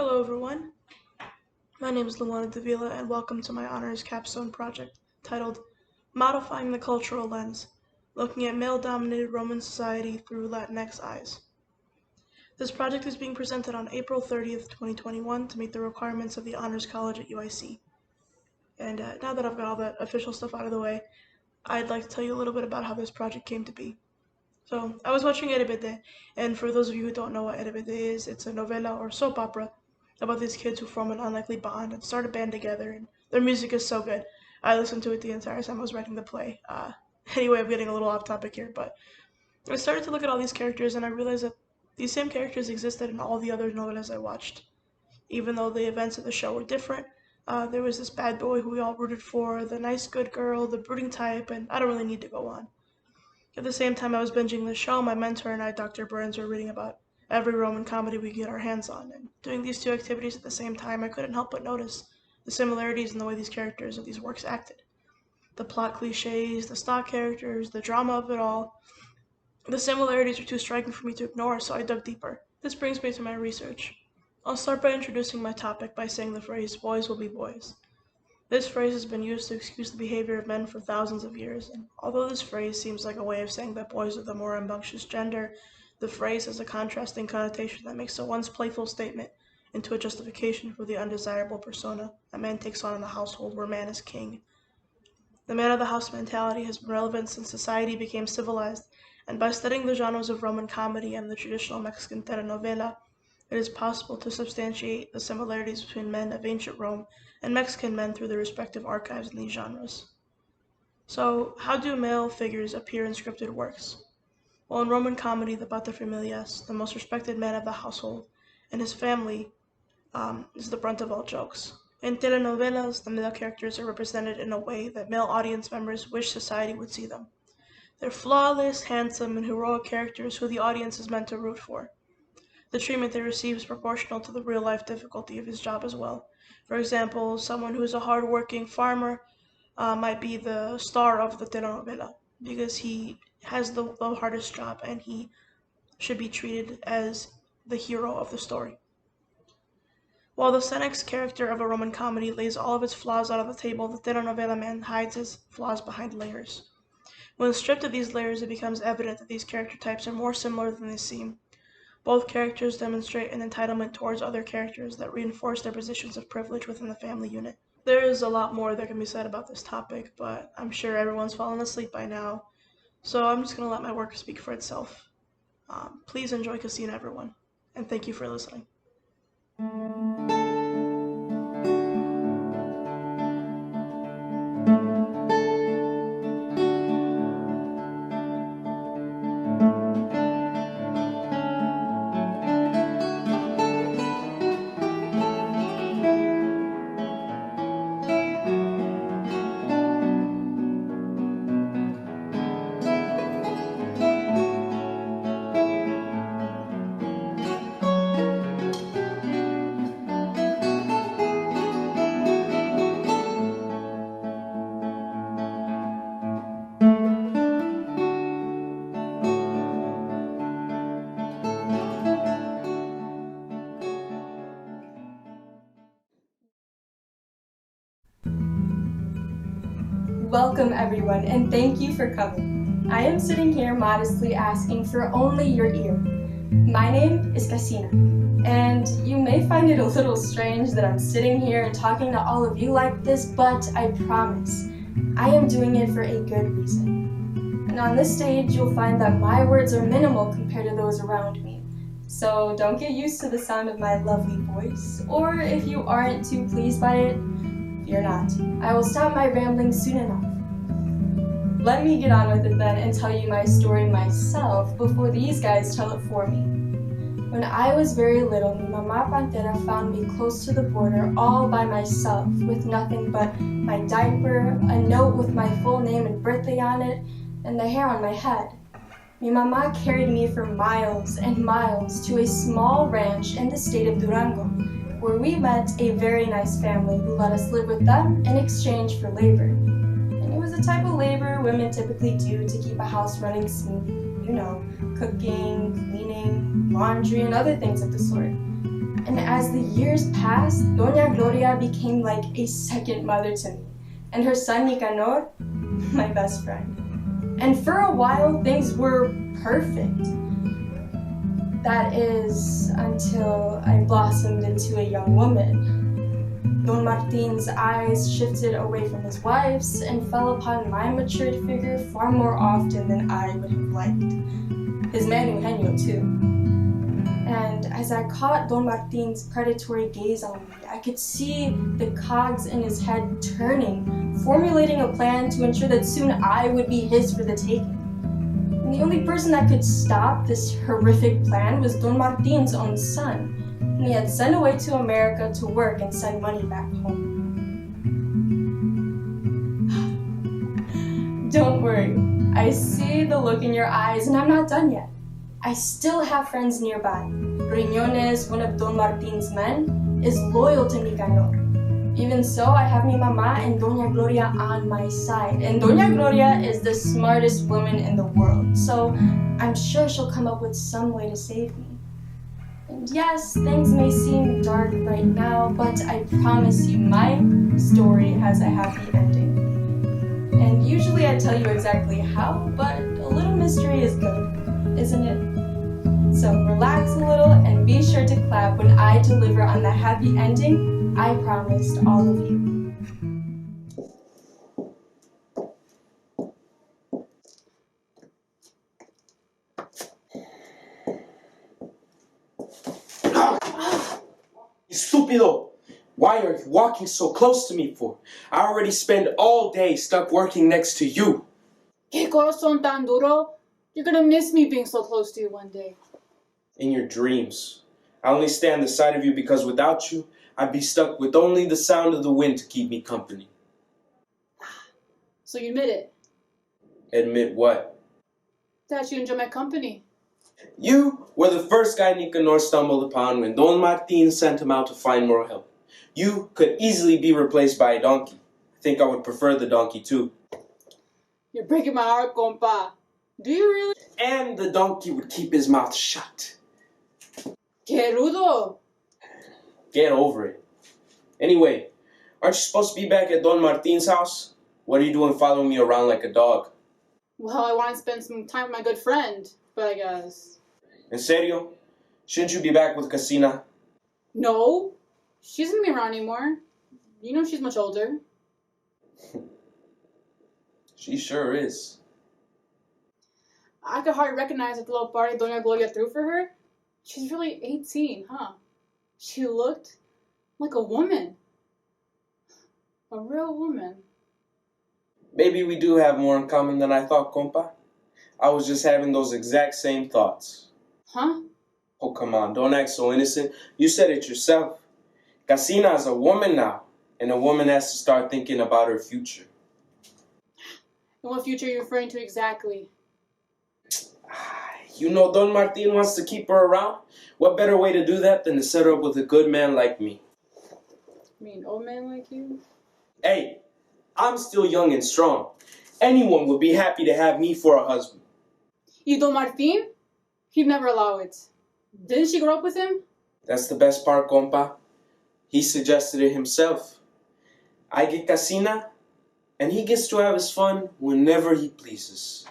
Hello, everyone. My name is Luana Davila, and welcome to my honors capstone project titled Modifying the Cultural Lens, Looking at Male-Dominated Roman Society Through Latinx Eyes. This project is being presented on April 30th, 2021 to meet the requirements of the Honors College at UIC. And now that I've got all that official stuff out of the way, I'd like to tell you a little bit about how this project came to be. So, I was watching Erebede, and for those of you who don't know what Erebede is, it's a novela or soap opera about these kids who form an unlikely bond and start a band together, and their music is so good. I listened to it the entire time I was writing the play. Anyway, I'm getting a little off topic here, but I started to look at all these characters, and I realized that these same characters existed in all the other novelas I watched. Even though the events of the show were different, there was this bad boy who we all rooted for, the nice good girl, the brooding type, and I don't really need to go on. At the same time I was binging the show, my mentor and I, Dr. Burns, were reading about every Roman comedy we could get our hands on, and doing these two activities at the same time, I couldn't help but notice the similarities in the way these characters of these works acted. The plot cliches, the stock characters, the drama of it all. The similarities were too striking for me to ignore, so I dug deeper. This brings me to my research. I'll start by introducing my topic by saying the phrase, boys will be boys. This phrase has been used to excuse the behavior of men for thousands of years, and although this phrase seems like a way of saying that boys are the more rambunctious gender, the phrase has a contrasting connotation that makes a once playful statement into a justification for the undesirable persona a man takes on in the household where man is king. The man of the house mentality has been relevant since society became civilized, and by studying the genres of Roman comedy and the traditional Mexican telenovela, it is possible to substantiate the similarities between men of ancient Rome and Mexican men through their respective archives in these genres. So, how do male figures appear in scripted works? Well, in Roman comedy, the paterfamilias, the most respected man of the household, and his family is the brunt of all jokes. In telenovelas, the male characters are represented in a way that male audience members wish society would see them. They're flawless, handsome, and heroic characters who the audience is meant to root for. The treatment they receive is proportional to the real-life difficulty of his job as well. For example, someone who is a hard-working farmer might be the star of the telenovela because he has the hardest job and he should be treated as the hero of the story. While the Senex character of a Roman comedy lays all of its flaws out on the table, the telenovela man hides his flaws behind layers. When stripped of these layers, it becomes evident that these character types are more similar than they seem. Both characters demonstrate an entitlement towards other characters that reinforce their positions of privilege within the family unit. There is a lot more that can be said about this topic, but I'm sure everyone's fallen asleep by now, so I'm just going to let my work speak for itself. Please enjoy Casino, everyone, and thank you for listening. Welcome everyone, and thank you for coming. I am sitting here modestly asking for only your ear. My name is Casina, and you may find it a little strange that I'm sitting here talking to all of you like this, but I promise, I am doing it for a good reason. And on this stage, you'll find that my words are minimal compared to those around me. So don't get used to the sound of my lovely voice, or if you aren't too pleased by it, fear not. I will stop my rambling soon enough. Let me get on with it then and tell you my story myself before these guys tell it for me. When I was very little, mi Mama Pantera found me close to the border all by myself with nothing but my diaper, a note with my full name and birthday on it, and the hair on my head. Mi Mama carried me for miles and miles to a small ranch in the state of Durango, where we met a very nice family who let us live with them in exchange for labor. And it was the type of labor women typically do to keep a house running smoothly. You know, cooking, cleaning, laundry, and other things of the sort. And as the years passed, Doña Gloria became like a second mother to me, and her son Nicanor, my best friend. And for a while, things were perfect. That is, until I blossomed into a young woman. Don Martin's eyes shifted away from his wife's and fell upon my matured figure far more often than I would have liked. His man Eugenio, too. And as I caught Don Martin's predatory gaze on me, I could see the cogs in his head turning, formulating a plan to ensure that soon I would be his for the taking. And the only person that could stop this horrific plan was Don Martin's own son, and he had sent away to America to work and send money back home. Don't worry, I see the look in your eyes and I'm not done yet. I still have friends nearby. Riñones, one of Don Martin's men, is loyal to Nicanor. Even so, I have mi mama and Doña Gloria on my side. And Doña Gloria is the smartest woman in the world, so I'm sure she'll come up with some way to save me. And yes, things may seem dark right now, but I promise you my story has a happy ending. And usually I tell you exactly how, but a little mystery is good, isn't it? So relax a little and be sure to clap when I deliver on the happy ending I promised all of you. Estúpido! Why are you walking so close to me for? I already spend all day stuck working next to you. ¿Qué corazón tan duro? You're gonna miss me being so close to you one day. In your dreams. I only stand the sight of you because without you, I'd be stuck with only the sound of the wind to keep me company. So you admit it? Admit what? That you enjoy my company. You were the first guy Nicanor stumbled upon when Don Martin sent him out to find more help. You could easily be replaced by a donkey. I think I would prefer the donkey too. You're breaking my heart, compa. Do you really? And the donkey would keep his mouth shut. Que rudo. Get over it. Anyway, aren't you supposed to be back at Don Martin's house? What are you doing following me around like a dog? Well, I want to spend some time with my good friend, but I guess. En serio? Shouldn't you be back with Casina? No. She isn't gonna be around anymore. You know she's much older. She sure is. I could hardly recognize at the little party Doña Gloria threw for her. She's really 18, huh? She looked like a woman. A real woman. Maybe we do have more in common than I thought, compa. I was just having those exact same thoughts. Huh? Oh, come on, don't act so innocent. You said it yourself. Casina is a woman now, and a woman has to start thinking about her future. And what future are you referring to exactly? You know Don Martin wants to keep her around. What better way to do that than to set her up with a good man like me? You mean old man like you? Hey, I'm still young and strong. Anyone would be happy to have me for a husband. You Don Martin? He'd never allow it. Didn't she grow up with him? That's the best part, compa. He suggested it himself. I get Casina, and he gets to have his fun whenever he pleases.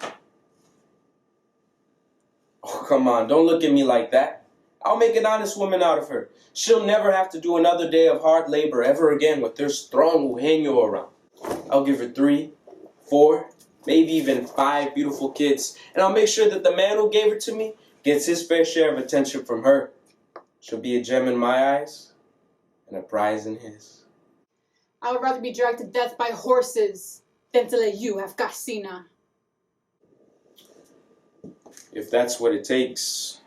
Oh, come on, don't look at me like that. I'll make an honest woman out of her. She'll never have to do another day of hard labor ever again with their strong Eugenio around. I'll give her 3, 4, maybe even 5 beautiful kids, and I'll make sure that the man who gave her to me gets his fair share of attention from her. She'll be a gem in my eyes and a prize in his. I would rather be dragged to death by horses than to let you have Casina. If that's what it takes,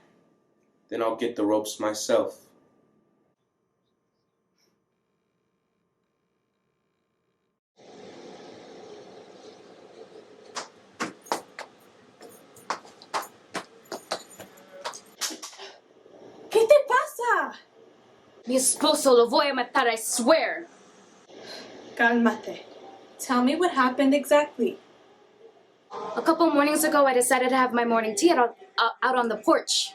then I'll get the ropes myself. ¿Qué te pasa? Mi esposo lo voy a matar, I swear. Cálmate. Tell me what happened exactly. A couple mornings ago, I decided to have my morning tea out on the porch.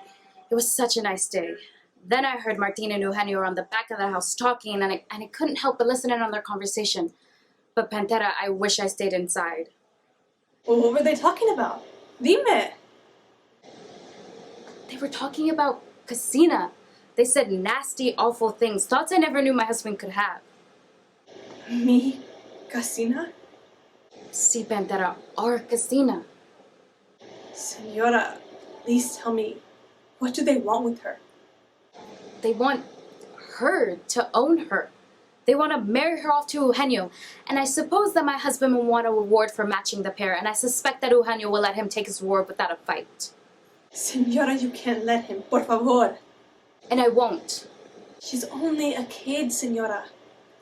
It was such a nice day. Then I heard Martin and Eugenio were on the back of the house talking, and I couldn't help but listen in on their conversation. But Pantera, I wish I stayed inside. Well, what were they talking about? Dime. They were talking about Casina. They said nasty, awful things, thoughts I never knew my husband could have. Me? Casina? Si, Pantera, our Casina. Senora, please tell me, what do they want with her? They want her to own her. They want to marry her off to Eugenio. And I suppose that my husband will want a reward for matching the pair, and I suspect that Eugenio will let him take his reward without a fight. Senora, you can't let him, por favor. And I won't. She's only a kid, Senora.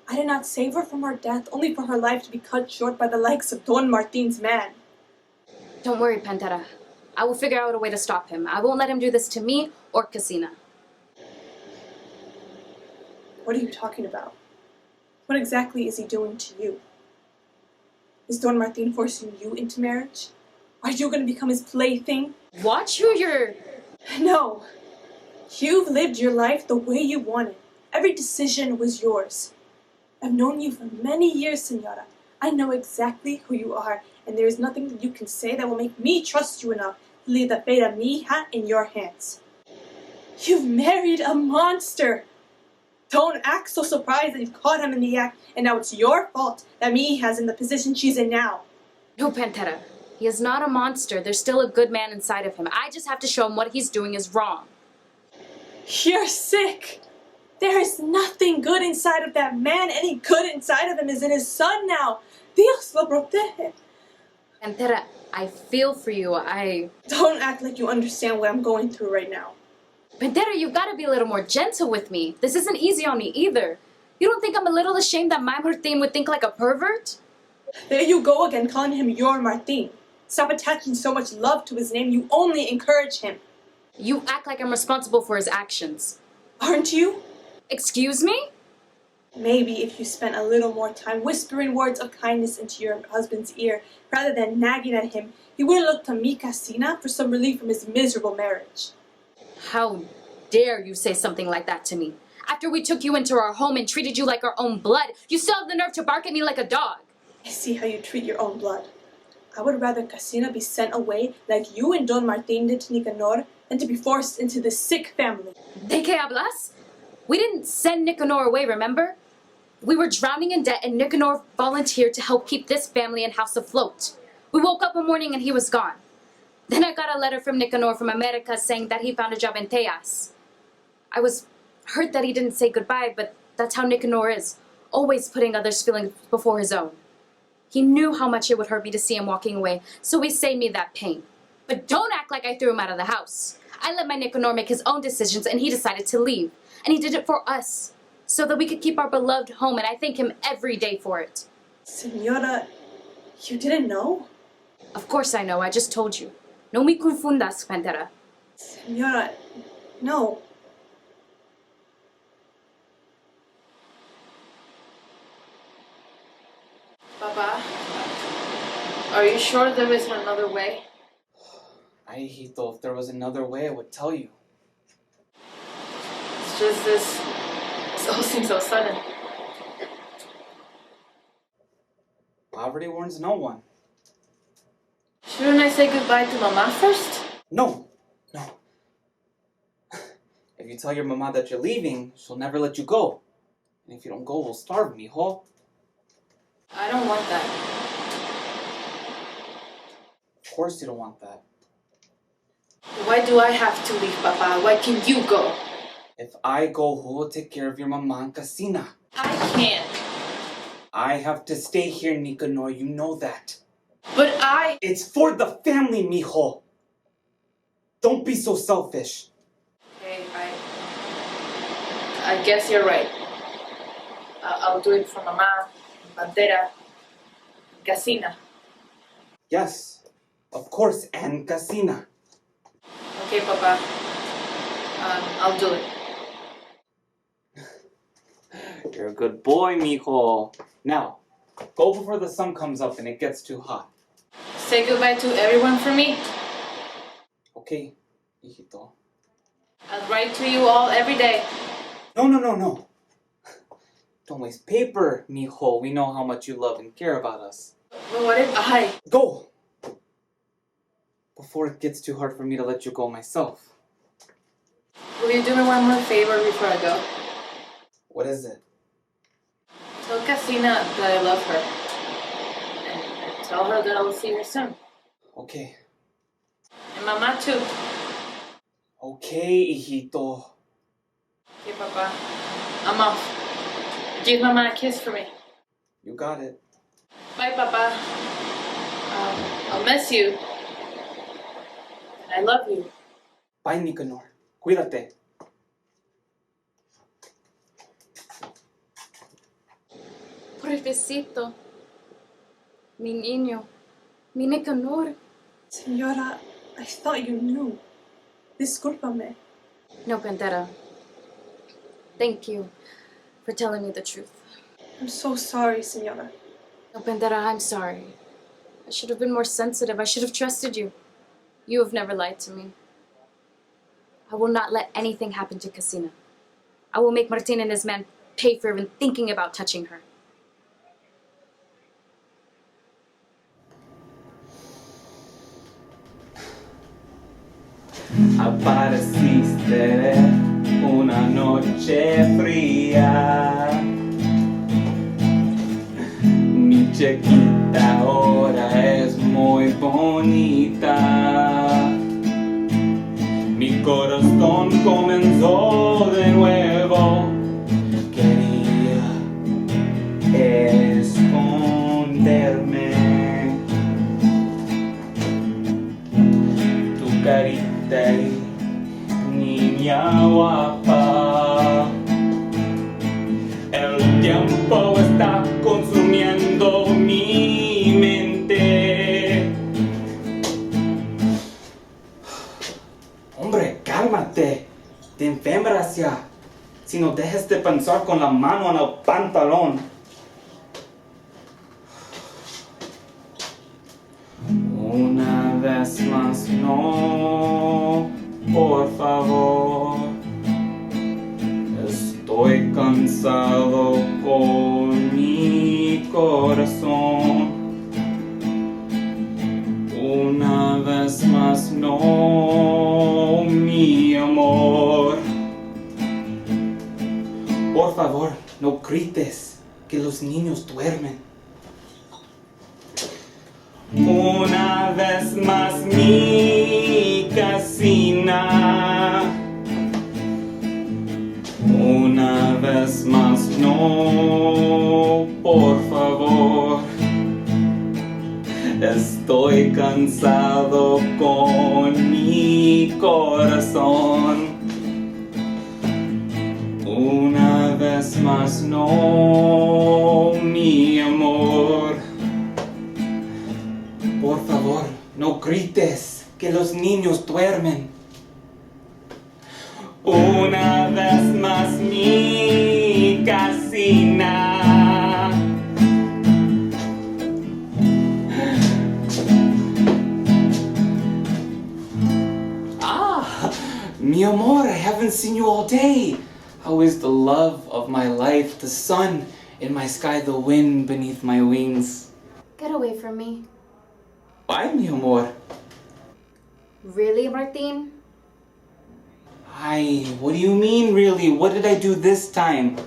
I did not save her from her death only for her life to be cut short by the likes of Don Martin's man. Don't worry, Pantera. I will figure out a way to stop him. I won't let him do this to me or Casina. What are you talking about? What exactly is he doing to you? Is Don Martin forcing you into marriage? Are you going to become his plaything? Watch who you're... No. You've lived your life the way you wanted. Every decision was yours. I've known you for many years, Senora. I know exactly who you are, and there is nothing that you can say that will make me trust you enough to leave the fate of mi hija in your hands. You've married a monster! Don't act so surprised that you've caught him in the act, and now it's your fault that mi hija's in the position she's in now. No, Pantera. He is not a monster. There's still a good man inside of him. I just have to show him what he's doing is wrong. You're sick! There is nothing good inside of that man. Any good inside of him is in his son now. Dios lo protege. Pantera, I feel for you. Don't act like you understand what I'm going through right now. Pantera, you've got to be a little more gentle with me. This isn't easy on me either. You don't think I'm a little ashamed that my Martin would think like a pervert? There you go again, calling him your Martin. Stop attaching so much love to his name. You only encourage him. You act like I'm responsible for his actions. Aren't you? Excuse me? Maybe if you spent a little more time whispering words of kindness into your husband's ear rather than nagging at him, he would look to mi Casina for some relief from his miserable marriage. How dare you say something like that to me? After we took you into our home and treated you like our own blood, you still have the nerve to bark at me like a dog. I see how you treat your own blood. I would rather Casina be sent away like you and Don Martin did to Nicanor than to be forced into this sick family. ¿De qué hablas? We didn't send Nicanor away, remember? We were drowning in debt and Nicanor volunteered to help keep this family and house afloat. We woke up one morning and he was gone. Then I got a letter from Nicanor from America saying that he found a job in Tejas. I was hurt that he didn't say goodbye, but that's how Nicanor is, always putting others' feelings before his own. He knew how much it would hurt me to see him walking away, so he saved me that pain. But don't act like I threw him out of the house. I let my Nicanor make his own decisions and he decided to leave. And he did it for us, so that we could keep our beloved home, and I thank him every day for it. Senora, you didn't know? Of course I know, I just told you. No me confundas, Pantera. Senora, no. Papa, are you sure there isn't another way? Ay, hijito, if there was another way, I would tell you. It's just this all seems so sudden. Poverty warns no one. Shouldn't I say goodbye to Mama first? No. If you tell your mama that you're leaving, she'll never let you go. And if you don't go, we'll starve, mijo. I don't want that. Of course you don't want that. Why do I have to leave, Papa? Why can't you go? If I go, who will take care of your mama and Casina? I can't. I have to stay here, Nicanor, you know that. But I... It's for the family, mijo. Don't be so selfish. Okay, I guess you're right. I'll do it for Mama, Pantera, Casina. Yes, of course, and Casina. Okay, Papa. I'll do it. You're a good boy, mijo. Now, go before the sun comes up and it gets too hot. Say goodbye to everyone for me. Okay, hijito. I'll write to you all every day. No. Don't waste paper, mijo. We know how much you love and care about us. But what if I... Go! Before it gets too hard for me to let you go myself. Will you do me one more favor before I go? What is it? Tell Casina that I love her. And tell her that I will see her soon. Okay. And Mama too. Okay, hijito. Okay, Papa. I'm off. Give Mama a kiss for me. You got it. Bye, Papa. I'll miss you. And I love you. Bye, Nicanor. Cuídate. Pobrecito. Mi niño. Mi Nicanor. Señora, I thought you knew. Discúlpame. No, Pantera. Thank you for telling me the truth. I'm so sorry, Señora. No, Pantera, I'm sorry. I should have been more sensitive. I should have trusted you. You have never lied to me. I will not let anything happen to Casina. I will make Martin and his men pay for even thinking about touching her. Apareciste una noche fría. Mi chiquita ahora es muy bonita. Mi corazón comenzó de nuevo. Quería esconderme. Tu carita y niña guapa. El tiempo está consumiendo mi mente. Hombre, cálmate. Te enfermas ya. Si no dejes de pensar con la mano en el pantalón. Una vez más, no, por favor. Estoy cansado con mi corazón. Una vez más, no, mi amor. Por favor, no grites, que los niños duermen. Una vez más, mi Casina. Una vez más, no, por favor. Estoy cansado con mi corazón. Una vez más, no, mi amor. Por favor, no grites, que los niños duermen. Una vez más, mi Casina. Ah, mi amor, I haven't seen you all day. How is the love of my life, the sun in my sky, the wind beneath my wings? Get away from me. Bye, mi amor. Really, Martin? Ay, what do you mean, really? What did I do this time?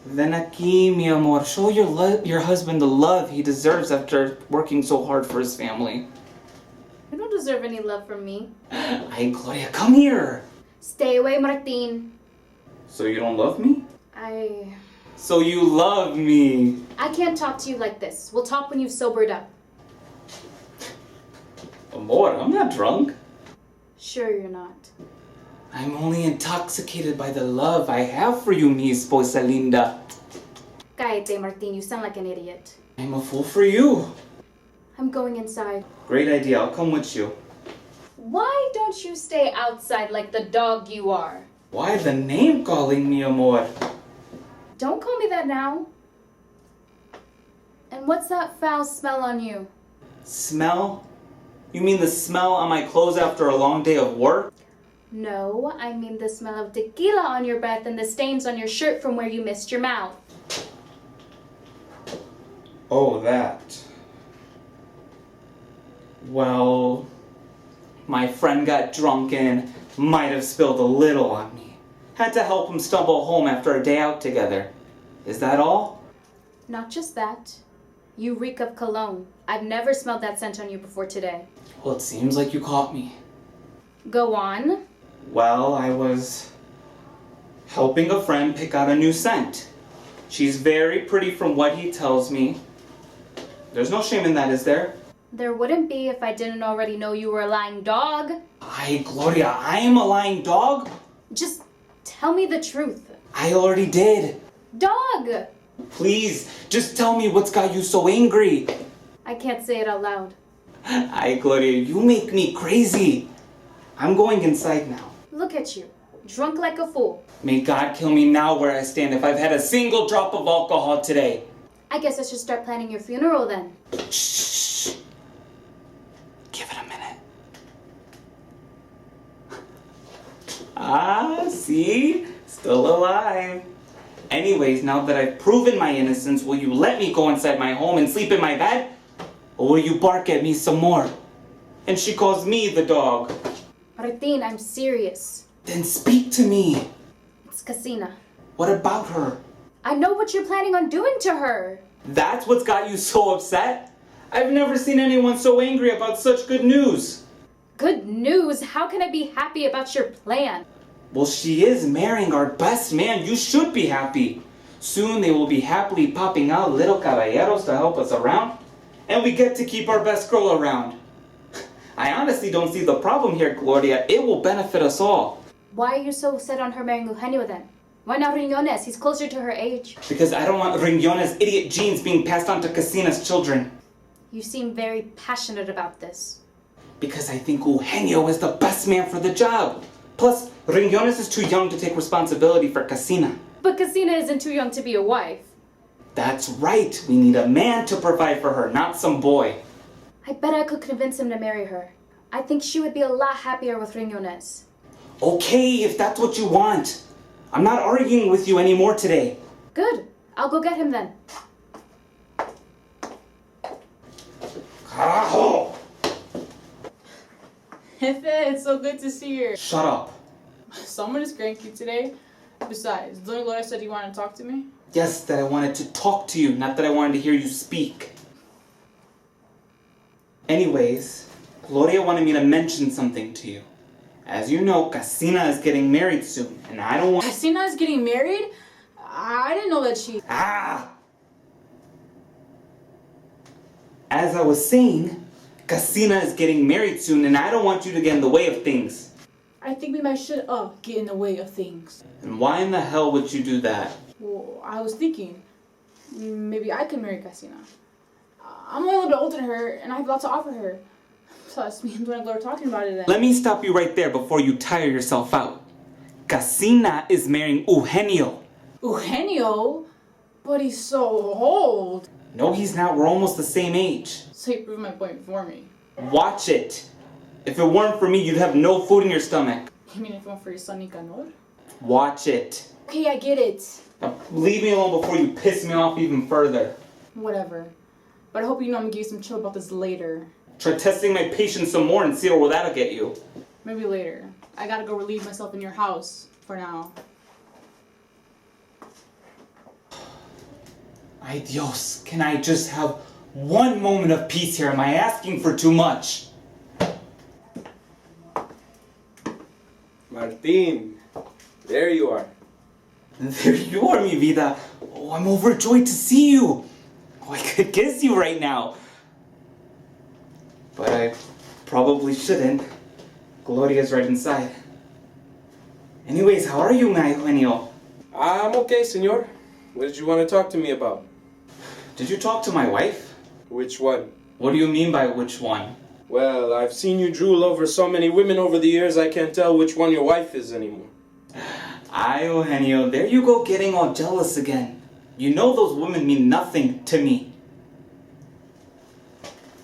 Ven aquí, mi amor. Show your husband the love he deserves after working so hard for his family. You don't deserve any love from me. Ay, Gloria, come here. Stay away, Martin. So you don't love me? I So you love me. can't talk to you like this. We'll talk when you've sobered up. Amor, I'm not drunk. Sure you're not. I'm only intoxicated by the love I have for you, mi esposa linda. Cállate, Martin. You sound like an idiot. I'm a fool for you. I'm going inside. Great idea, I'll come with you. Why don't you stay outside like the dog you are? Why the name calling, mi amor? Don't call me that now. And what's that foul smell on you? Smell? You mean the smell on my clothes after a long day of work? No, I mean the smell of tequila on your breath and the stains on your shirt from where you missed your mouth. Oh, that. Well, my friend got drunk and might have spilled a little on me. Had to help him stumble home after a day out together. Is that all? Not just that. You reek of cologne. I've never smelled that scent on you before today. Well, it seems like you caught me. Go on. Well, I was helping a friend pick out a new scent. She's very pretty from what he tells me. There's no shame in that, is there? There wouldn't be if I didn't already know you were a lying dog. Ay, Gloria, I am a lying dog? Just tell me the truth. I already did. Dog! Please, just tell me what's got you so angry. I can't say it out loud. Ay, Gloria, you make me crazy. I'm going inside now. Look at you, drunk like a fool. May God kill me now where I stand if I've had a single drop of alcohol today. I guess I should start planning your funeral then. Shh. Give it a minute. Ah, see? Still alive. Anyways, now that I've proven my innocence, will you let me go inside my home and sleep in my bed? Or will you bark at me some more? And she calls me the dog. Martin, I'm serious. Then speak to me. It's Casina. What about her? I know what you're planning on doing to her. That's what's got you so upset? I've never seen anyone so angry about such good news. Good news? How can I be happy about your plan? Well, she is marrying our best man. You should be happy. Soon they will be happily popping out little caballeros to help us around. And we get to keep our best girl around. I honestly don't see the problem here, Gloria. It will benefit us all. Why are you so set on her marrying Eugenio then? Why not Riñones? He's closer to her age. Because I don't want Riñones' idiot genes being passed on to Casina's children. You seem very passionate about this. Because I think Eugenio is the best man for the job. Plus, Riñones is too young to take responsibility for Casina. But Casina isn't too young to be a wife. That's right. We need a man to provide for her, not some boy. I bet I could convince him to marry her. I think she would be a lot happier with Riñones. Okay, if that's what you want. I'm not arguing with you anymore today. Good. I'll go get him then. Carajo! Jefe, it's so good to see you. Shut up. Someone is cranky today. Besides, Doña Gloria said you wanted to talk to me. Yes, that I wanted to talk to you, not that I wanted to hear you speak. Anyways, Gloria wanted me to mention something to you. As you know, Casina is getting married soon, and I don't want... Casina is getting married? I didn't know that she... Ah! As I was saying, Casina is getting married soon, and I don't want you to get in the way of things. I think we might should get in the way of things. And why in the hell would you do that? Well, I was thinking, maybe I could marry Casina. I'm only a little bit older than her, and I have a lot to offer her. Plus, me and Doña Gloria are talking about it then. Let me stop you right there before you tire yourself out. Casina is marrying Eugenio. Eugenio? But he's so old. No, he's not. We're almost the same age. So you proved my point for me. Watch it. If it weren't for me, you'd have no food in your stomach. You mean if you went for your son Nicanor? Watch it. Okay, I get it. Now, leave me alone before you piss me off even further. Whatever. But I hope you know I'm gonna give you some chill about this later. Try testing my patience some more and see where that'll get you. Maybe later. I gotta go relieve myself in your house for now. Ay Dios, can I just have one moment of peace here? Am I asking for too much? Martin, there you are. There you are, mi vida. Oh, I'm overjoyed to see you. Oh, I could kiss you right now. But I probably shouldn't. Gloria's right inside. Anyways, how are you, my Eugenio? I'm okay, senor. What did you want to talk to me about? Did you talk to my wife? Which one? What do you mean by which one? Well, I've seen you drool over so many women over the years, I can't tell which one your wife is anymore. Ay, Eugenio, there you go getting all jealous again. You know those women mean nothing to me.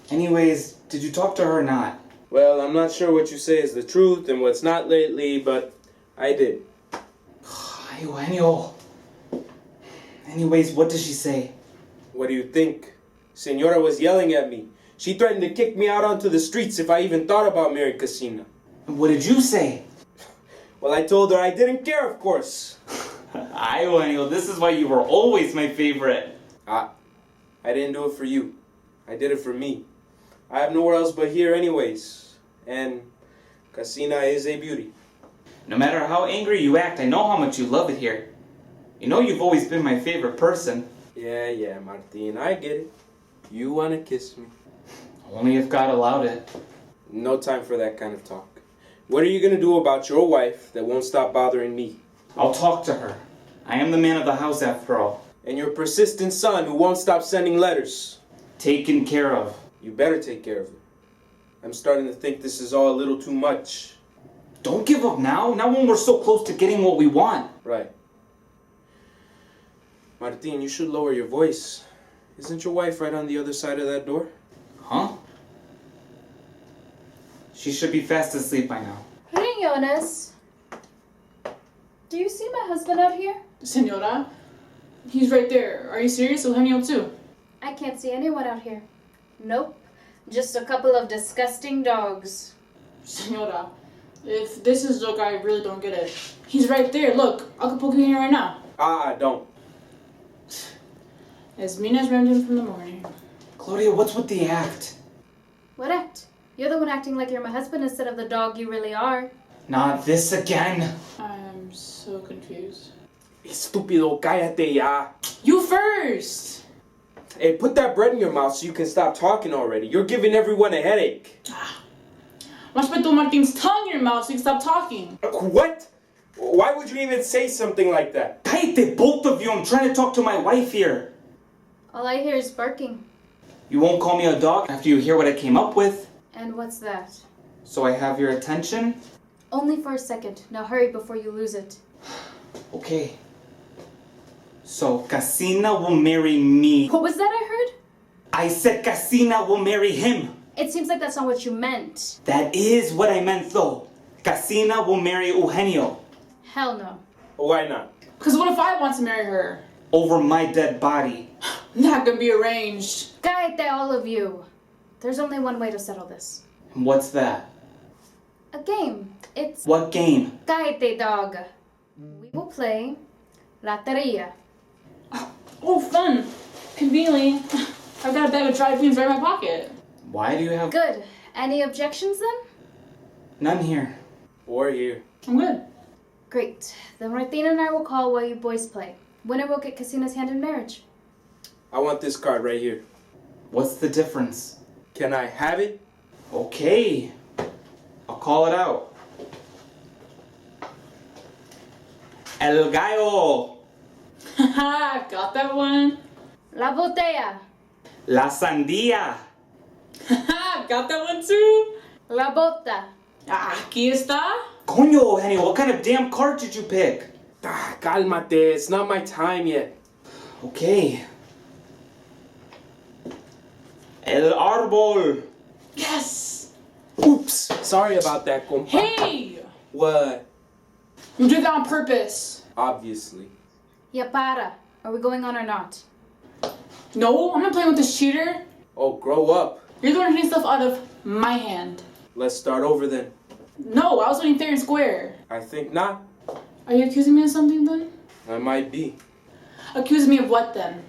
Anyways, did you talk to her or not? Well, I'm not sure what you say is the truth and what's not lately, but I did. Ay, Eugenio. Anyways, what did she say? What do you think? Senora was yelling at me. She threatened to kick me out onto the streets if I even thought about marrying Casina. And what did you say? Well, I told her I didn't care, of course. Ay, Eugenio, this is why you were always my favorite. I didn't do it for you. I did it for me. I have nowhere else but here anyways. And Casina is a beauty. No matter how angry you act, I know how much you love it here. You know you've always been my favorite person. Yeah, Martin, I get it. You want to kiss me. Only if God allowed it. No time for that kind of talk. What are you going to do about your wife that won't stop bothering me? I'll talk to her. I am the man of the house after all. And your persistent son who won't stop sending letters? Taken care of. You better take care of her. I'm starting to think this is all a little too much. Don't give up now. Not when we're so close to getting what we want. Right. Martin, you should lower your voice. Isn't your wife right on the other side of that door? Huh? She should be fast asleep by now. Hey, Jonas. Do you see my husband out here? Senora, he's right there. Are you serious? Eugenio too. I can't see anyone out here. Nope. Just a couple of disgusting dogs. Senora, if this is a joke, I really don't get it. He's right there. Look, Acapulco in here right now. Don't. As mean as rammed him from the morning. Claudia, what's with the act? What act? You're the one acting like you're my husband instead of the dog you really are. Not this again. I'm so confused. Estúpido, cállate ya. You first! Hey, put that bread in your mouth so you can stop talking already. You're giving everyone a headache. Mas put Martin's tongue in your mouth so you can stop talking. What? Why would you even say something like that? Cállate, both of you. I'm trying to talk to my wife here. All I hear is barking. You won't call me a dog after you hear what I came up with. And what's that? So I have your attention? Only for a second. Now hurry before you lose it. Okay. So Casina will marry me. What was that I heard? I said Casina will marry him. It seems like that's not what you meant. That is what I meant though. Casina will marry Eugenio. Hell no. Why not? Because what if I want to marry her? Over my dead body. Not gonna be arranged. Cállate, all of you. There's only one way to settle this. And what's that? A game. It's What game? Cállate, dog. We will play Loteria. Oh, fun. Conveniently, I've got a bag of dried beans right in my pocket. Why do you have... Good. Any objections then? None here. Or here. I'm good. Great. Then Martina and I will call while you boys play. Winner will get Casina's hand in marriage. I want this card right here. What's the difference? Can I have it? Okay. I'll call it out. El gallo. Haha, got that one. La botella. La sandía. Haha, got that one too. La bota. Aquí está. Coño, Henny, what kind of damn card did you pick? Cálmate, it's not my time yet. Okay. El árbol. Yes. Oops, sorry about that, compa. Hey, What? you did that on purpose. Obviously. Ya para. Are we going on or not? No, I'm not playing with this cheater. Oh, grow up. You're the one hitting stuff out of my hand. Let's start over then. No, I was winning fair and square. I think not. Are you accusing me of something then? I might be. Accusing me of what then?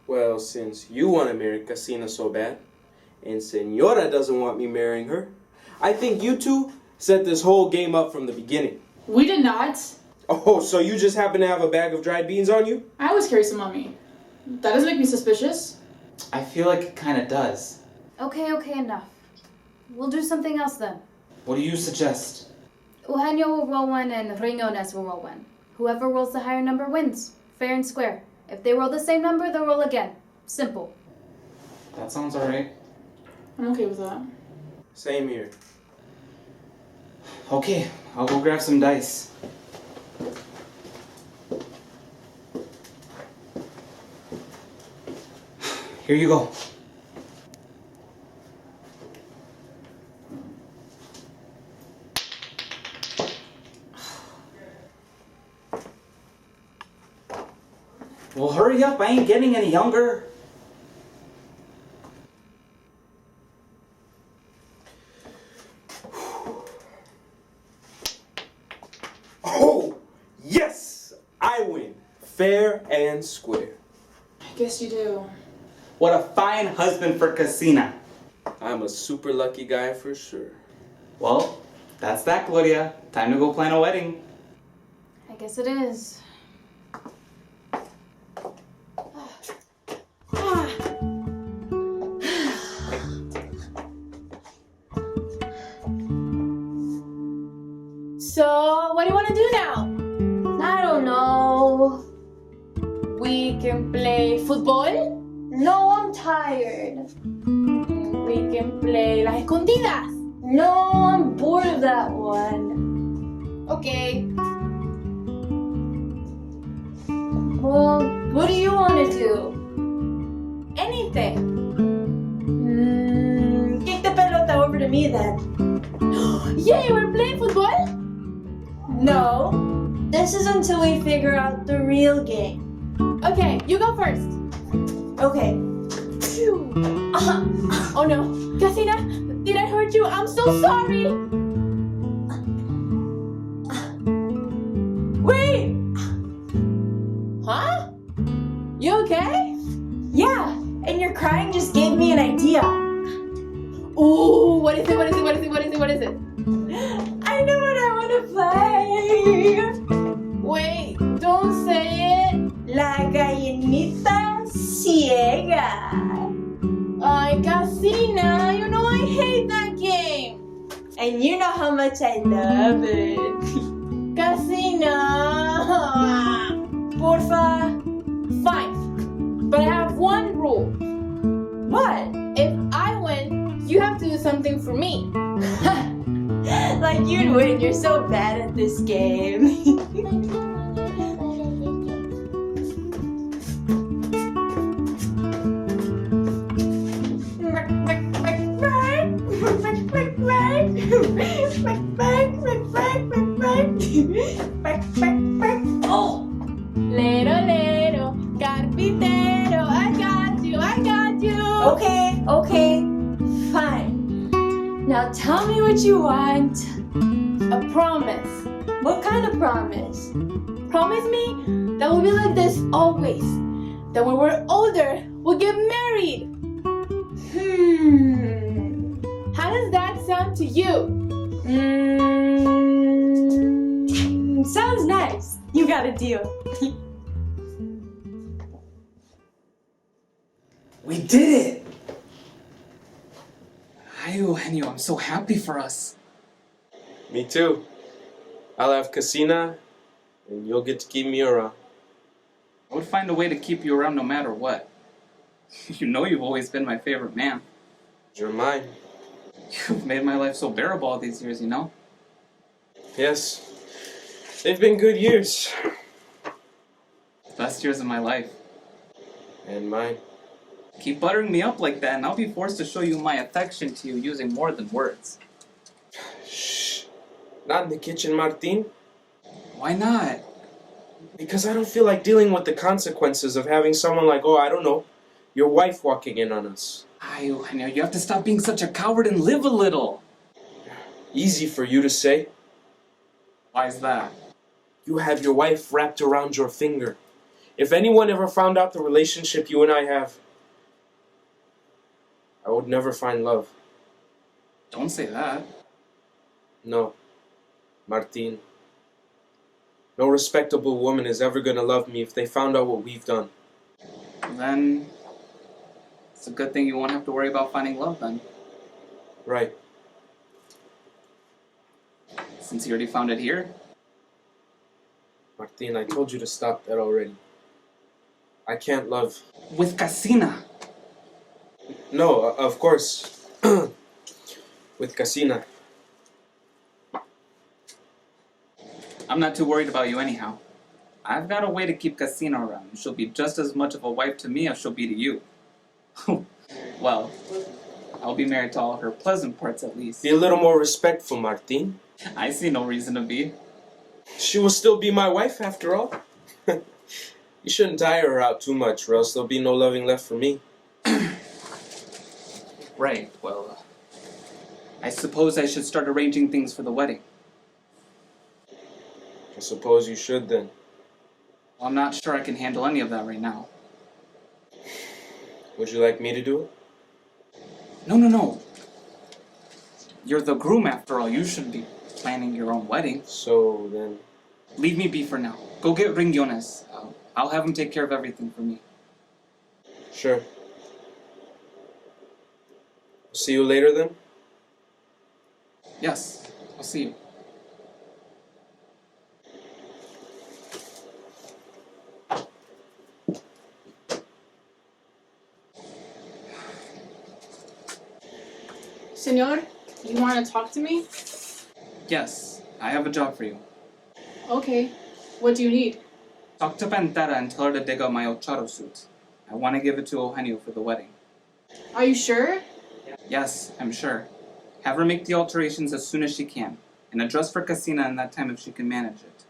Well, since you want to marry Casina so bad, and Senora doesn't want me marrying her, I think you two set this whole game up from the beginning. We did not. Oh, so you just happen to have a bag of dried beans on you? I always carry some on me. That doesn't make me suspicious. I feel like it kind of does. Okay, enough. We'll do something else then. What do you suggest? Eugenio will roll one and Riñones will roll one. Whoever rolls the higher number wins. Fair and square. If they roll the same number, they'll roll again. Simple. That sounds alright. I'm okay with that. Same here. Okay, I'll go grab some dice. Here you go. Well, hurry up. I ain't getting any younger. Oh, yes! I win. Fair and square. I guess you do. What a fine husband for Casina. I'm a super lucky guy for sure. Well, that's that, Gloria. Time to go plan a wedding. I guess it is. So, what do you want to do now? I don't know. We can play football. No, I'm tired. We can play las escondidas. No, I'm bored of that one. Okay. Well, what do you want to do? Anything. Kick the pelota over to me then. Yay, we're playing football? No, this is until we figure out the real game. Okay, you go first. Okay. Oh no. Casina, did I hurt you? I'm so sorry. Wait! Huh? You okay? Yeah, and your crying just gave me an idea. Ooh, what is it? What is it? What is it? What is it? What is it? I know what I want to play. Wait, don't say it. La gallinita ciega. Ay, Casina, you know I hate that game. And you know how much I love it. Casina. Porfa. Fine. But I have one rule. What? If I win, you have to do something for me. Like you'd win. You're so bad at this game. Oh! Lero, lero, carpintero, I got you, I got you. Okay, okay, fine. Now tell me what you want. A promise. What kind of promise? Promise me that we'll be like this always. That when we're older, we'll get married. How does that sound to you? Sounds nice. You got a deal. We did it! Ay, Eugenio, I'm so happy for us. Me too. I'll have Casina, and you'll get to keep me around. I would find a way to keep you around no matter what. You know you've always been my favorite man. You're mine. You've made my life so bearable all these years, you know? Yes. They've been good years. Best years of my life. And mine. Keep buttering me up like that, and I'll be forced to show you my affection to you using more than words. Shh. Not in the kitchen, Martin. Why not? Because I don't feel like dealing with the consequences of having someone like, oh, I don't know, your wife walking in on us. Ay, Eugenio, you have to stop being such a coward and live a little. Easy for you to say. Why is that? You have your wife wrapped around your finger. If anyone ever found out the relationship you and I have, I would never find love. Don't say that. No, Martin. No respectable woman is ever gonna love me if they found out what we've done. Then it's a good thing you won't have to worry about finding love then. Right. Since you already found it here. Martin, I told you to stop that already. I can't love. With Casina. No, of course. With Casina. I'm not too worried about you anyhow. I've got a way to keep Casina around. She'll be just as much of a wife to me as she'll be to you. Well, I'll be married to all her pleasant parts at least. Be a little more respectful, Martin. I see no reason to be. She will still be my wife after all. You shouldn't tire her out too much, or else there'll be no loving left for me. Right, well, I suppose I should start arranging things for the wedding. I suppose you should then. Well, I'm not sure I can handle any of that right now. Would you like me to do it? No. You're the groom after all. You should be planning your own wedding. So then, Leave me be for now. Go get Ringones. I'll have him take care of everything for me. sure. See you later then? Yes, I'll see you. Senor, you want to talk to me? Yes, I have a job for you. Okay. What do you need? Talk to Pantera and tell her to dig out my Ocharo suit. I want to give it to Eugenio for the wedding. Are you sure? Yes, I'm sure. Have her make the alterations as soon as she can, and a dress for Casina in that time if she can manage it.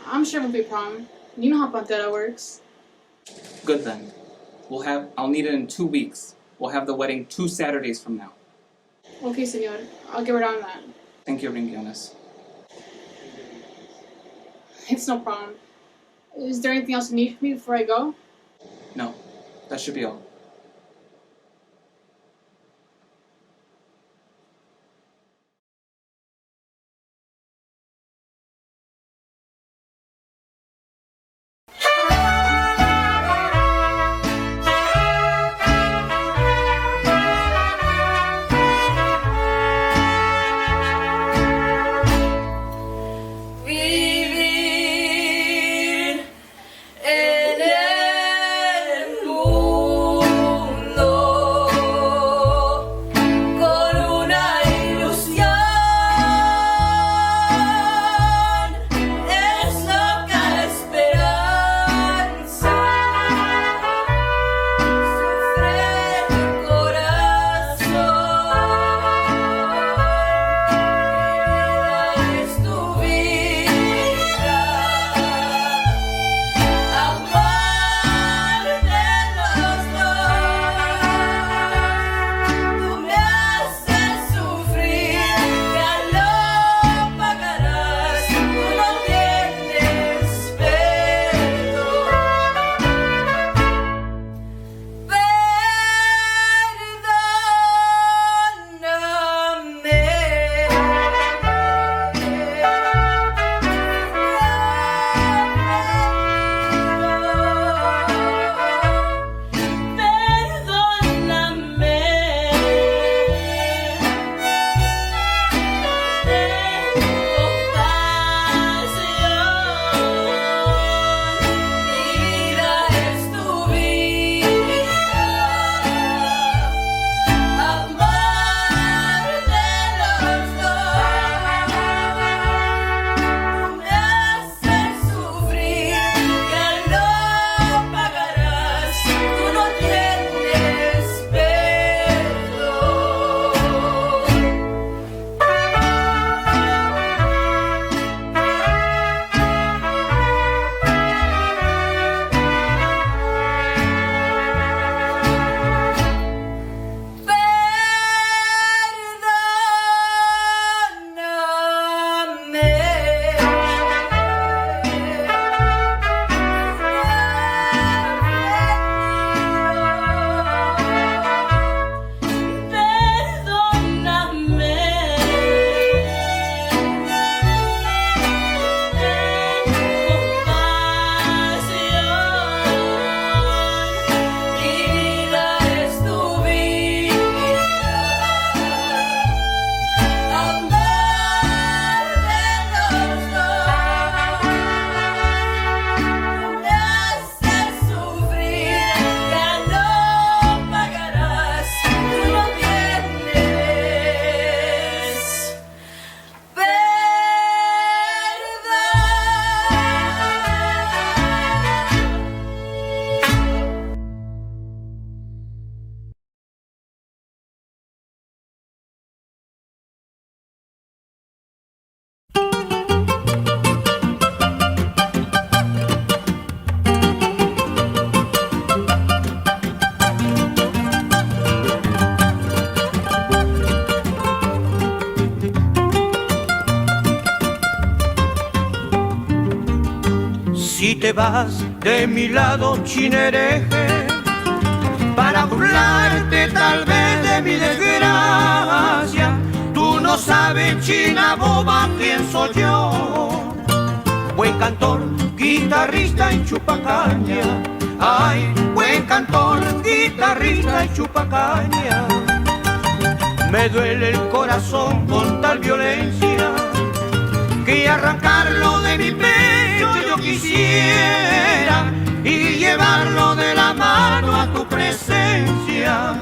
I'm sure it won't be a problem. You know how Pantera works. Good then. I'll need it in 2 weeks. We'll have the wedding 2 Saturdays from now. Okay, senor. I'll get right on that. Thank you, Ringones. It's no problem. Is there anything else you need from me before I go? No, that should be all. Vivir en el mundo si te vas de mi lado, chinereje, para burlarte tal vez de mi desgracia. Tú no sabes, china boba, quién soy yo. Buen cantor, guitarrista y chupacaña. Ay, buen cantor, guitarrista y chupacaña. Me duele el corazón con tal violencia que arrancarlo de mi pecho yo quisiera y llevarlo de la mano a tu presencia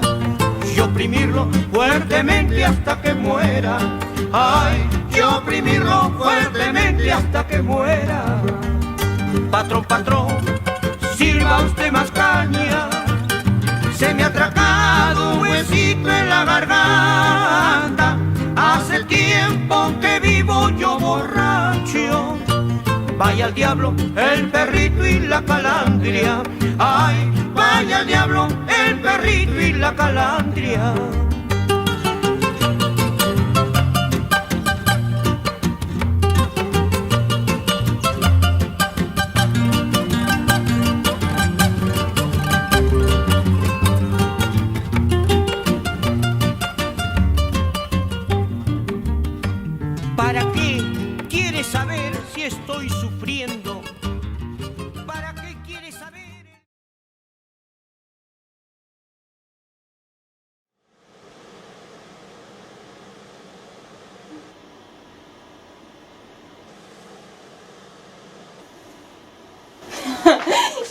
y oprimirlo fuertemente hasta que muera. Ay, y oprimirlo fuertemente hasta que muera. Patrón, patrón, sirva usted más caña. Se me ha atracado un huesito en la garganta. Hace tiempo que vivo yo borracho. Vaya al diablo el perrito y la calandria. Ay, vaya al diablo el perrito y la calandria. ¿Para qué quieres saber si estoy sufriendo? ¿Para qué quieres saber?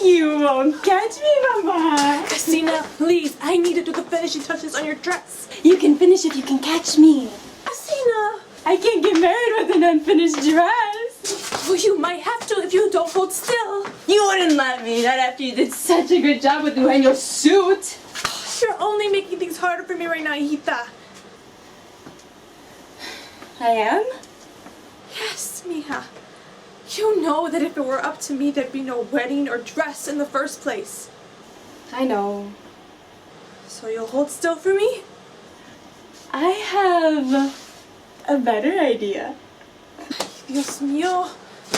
You won't catch me, Mama. Casina, please, I need to do the finishing touches on your dress. You can finish if you can catch me. Casina! I can't get married with an unfinished dress. Well, you might have to if you don't hold still. You wouldn't let me, not after you did such a good job with wearing your suit. You're only making things harder for me right now, hijita. I am? Yes, mija. You know that if it were up to me, there'd be no wedding or dress in the first place. I know. So you'll hold still for me? I have a better idea. Dios mío.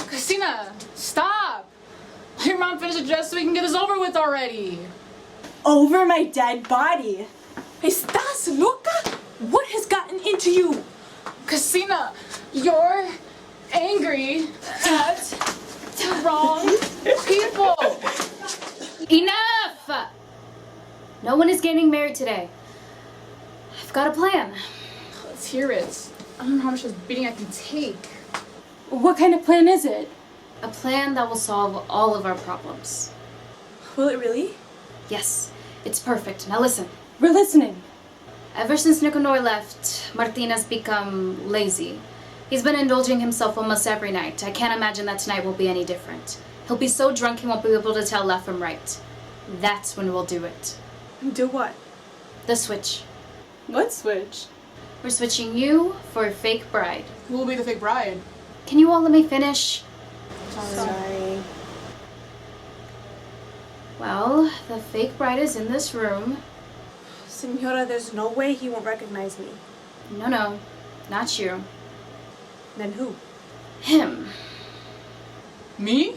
Casina, stop! Let your mom finish the dress so we can get this over with already. Over my dead body. ¿Estás loca? What has gotten into you? Casina, you're angry at the wrong people. Enough! No one is getting married today. I've got a plan. Let's hear it. I don't know how much of this beating I can take. What kind of plan is it? A plan that will solve all of our problems. Will it really? Yes, it's perfect. Now listen. We're listening. Ever since Nicanor left, Martin has become lazy. He's been indulging himself almost every night. I can't imagine that tonight will be any different. He'll be so drunk he won't be able to tell left from right. That's when we'll do it. Do what? The switch. What switch? We're switching you for a fake bride. Who will be the fake bride? Can you all let me finish? Sorry. Well, the fake bride is in this room. Senora, there's no way he won't recognize me. No, not you. Then who? Him. Me?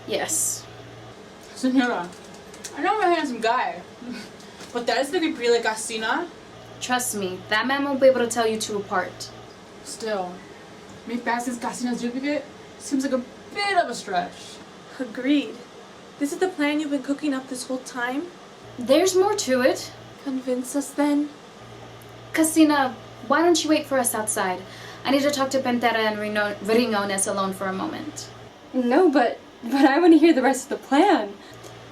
Yes. Senora, I know I'm a handsome guy, but that is to be pretty like Casina. Trust me, that man won't be able to tell you two apart. Still, me passing Casina's duplicate seems like a bit of a stretch. Agreed. This is the plan you've been cooking up this whole time? There's more to it. Convince us then? Casina, why don't you wait for us outside? I need to talk to Pantera and Riñones alone for a moment. No, but I want to hear the rest of the plan.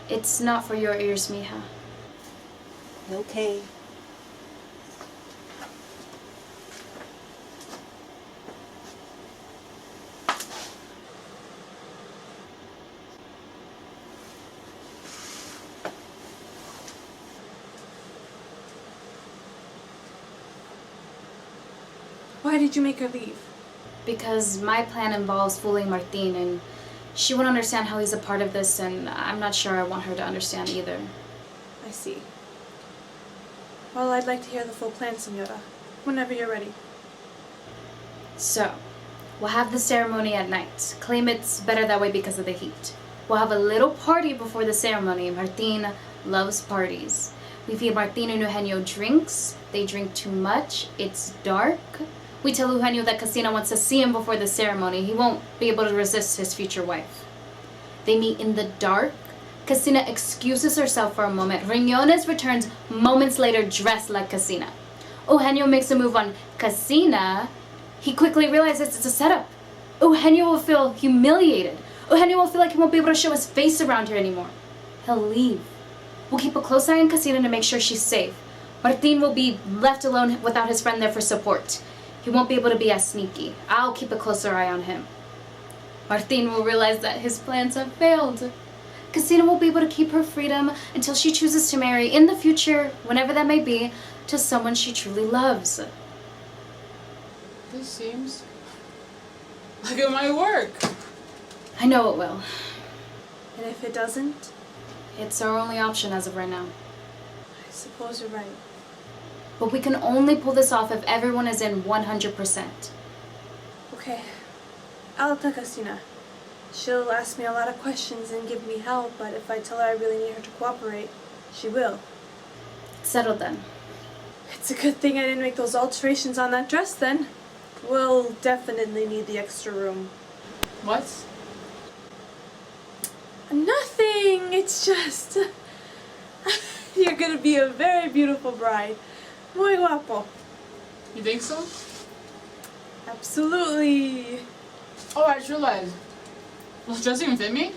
It's not for your ears, mija. Okay. Why did you make her leave? Because my plan involves fooling Martin, and she won't understand how he's a part of this, and I'm not sure I want her to understand either. I see. Well, I'd like to hear the full plan, Senora. Whenever you're ready. So, We'll have the ceremony at night. Claim it's better that way because of the heat. We'll have a little party before the ceremony. Martin loves parties. We feed Martin and Eugenio drinks. They drink too much. It's dark. We tell Eugenio that Casina wants to see him before the ceremony. He won't be able to resist his future wife. They meet in the dark. Casina excuses herself for a moment. Riñones returns moments later dressed like Casina. Eugenio makes a move on Casina. He quickly realizes it's a setup. Eugenio will feel humiliated. Eugenio will feel like he won't be able to show his face around here anymore. He'll leave. We'll keep a close eye on Casina to make sure she's safe. Martin will be left alone without his friend there for support. He won't be able to be as sneaky. I'll keep a closer eye on him. Martin will realize that his plans have failed. Casina will be able to keep her freedom until she chooses to marry in the future, whenever that may be, to someone she truly loves. This seems like it might work. I know it will. And if it doesn't, It's our only option as of right now. I suppose you're right. But we can only pull this off if everyone is in 100%. Okay, I'll tell Casina. She'll ask me a lot of questions and give me help, but if I tell her I really need her to cooperate, she will. Settled then. It's a good thing I didn't make those alterations on that dress then. We'll definitely need the extra room. What? Nothing! It's just... You're gonna be a very beautiful bride. Muy guapo. You think so? Absolutely. Oh, I just realized. Does the dress even fit me?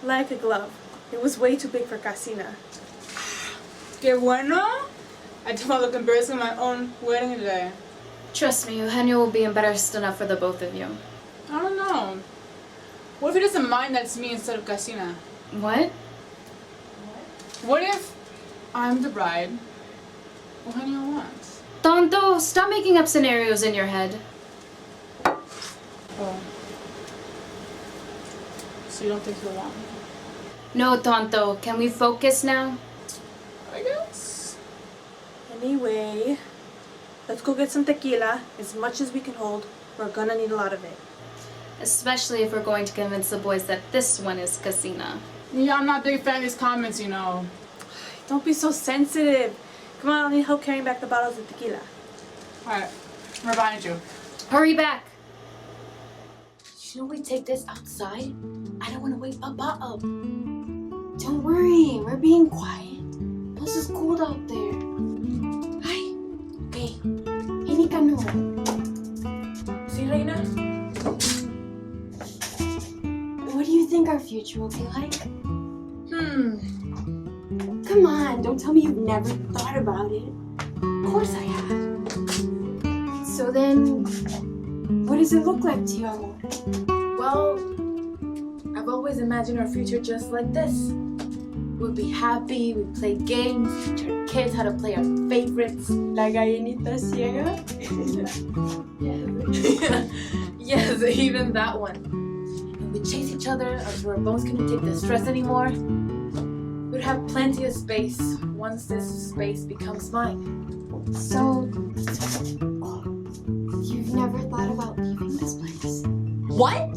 Like a glove. It was way too big for Casina. Que bueno. I did my look embarrassing on my own wedding day. Trust me, Eugenio will be embarrassed enough for the both of you. I don't know. What if he doesn't mind that it's me instead of Casina? What? What if I'm the bride Eugenio wants? Tonto, stop making up scenarios in your head. Oh. So you don't think he'll want me? No, Tonto, can we focus now? I guess. Anyway, let's go get some tequila, as much as we can hold. We're gonna need a lot of it. Especially if we're going to convince the boys that this one is Casina. Yeah, I'm not a big fan of these comments, you know. Don't be so sensitive. Come on, I'll need help carrying back the bottles of tequila. Alright, I'm behind you. Hurry back! Shouldn't we take this outside? I don't want to wake Papa up. Don't worry, we're being quiet. Plus it's cold out there. Hi. Okay. Hey, Nicanor. See, Reina? What do you think our future will be like? Come on, don't tell me you've never thought about it. Of course I have. So then, what does it look like to you, amor? Well, I've always imagined our future just like this. We'll be happy, we play games, teach our kids how to play our favorites. La gallinita ciega? Yes, even that one. And we chase each other until our bones couldn't take the stress anymore. We'd have plenty of space once this space becomes mine. So, you've never thought about leaving this place? What?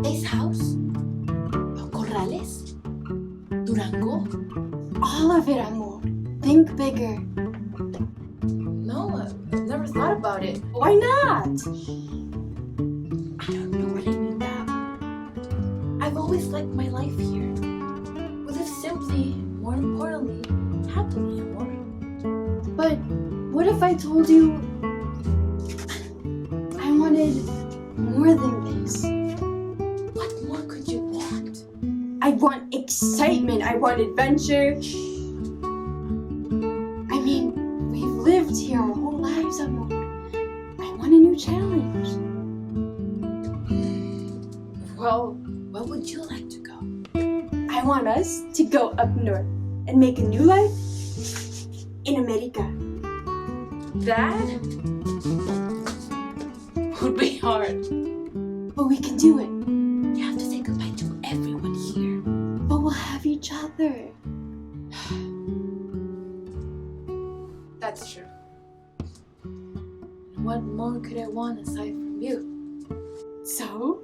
This house? Los Corrales? Durango? All of it, amor. Think bigger. No, I've never thought about it. Why not? I don't know what I mean that. I've always liked my life here. We live simply, more importantly, happily, amor. But what if I told you I wanted more than this? What more could you want? I want excitement. I want adventure. I mean, we've lived here our whole lives, amor. I want a new challenge. Well, where would you like to go? I want us to go up north and make a new life in America. That would be hard. But we can do it. You have to say goodbye to everyone here. But we'll have each other. That's true. What more could I want aside from you? So,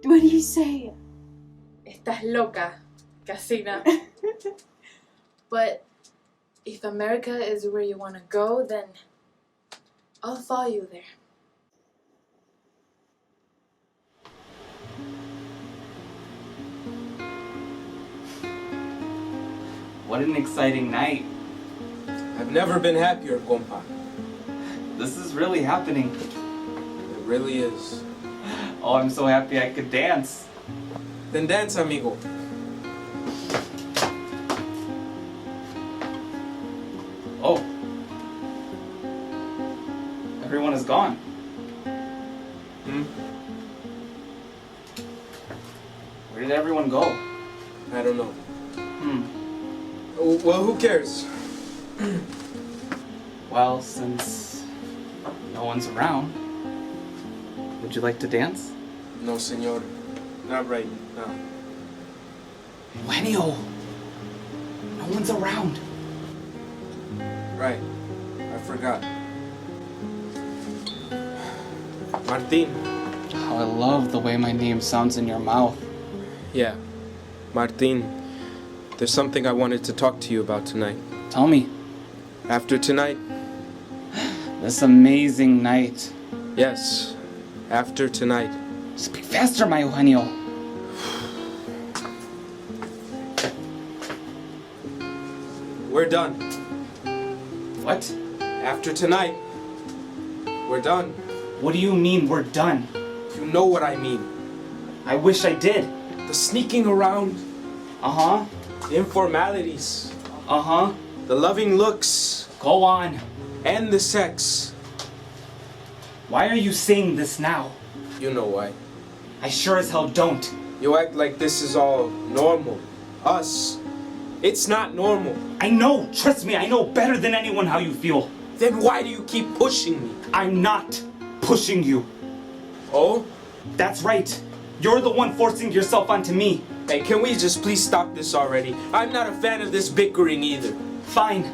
what do you say? Estás loca, Casina. But if America is where you want to go, then I'll follow you there. What an exciting night. I've never been happier, compa. This is really happening. It really is. Oh, I'm so happy I could dance. Then dance, amigo. Oh. Everyone is gone. Where did everyone go? I don't know. Oh, Well, who cares? well, since no one's around, would you like to dance? No, senor. Not right now. Eugenio! No one's around. Right. I forgot. Martin. How I love the way my name sounds in your mouth. Yeah. Martin. There's something I wanted to talk to you about tonight. Tell me. After tonight? This amazing night. Yes. After tonight. Speak faster, my Eugenio. We're done. What? After tonight. We're done. What do you mean we're done? You know what I mean. I wish I did. The sneaking around. Uh-huh. The informalities. Uh-huh. The loving looks. Go on. And the sex. Why are you saying this now? You know why. I sure as hell don't. You act like this is all normal. Us. It's not normal. I know. Trust me, I know better than anyone how you feel. Then why do you keep pushing me? I'm not pushing you. Oh? That's right. You're the one forcing yourself onto me. Hey, can we just please stop this already? I'm not a fan of this bickering either. Fine.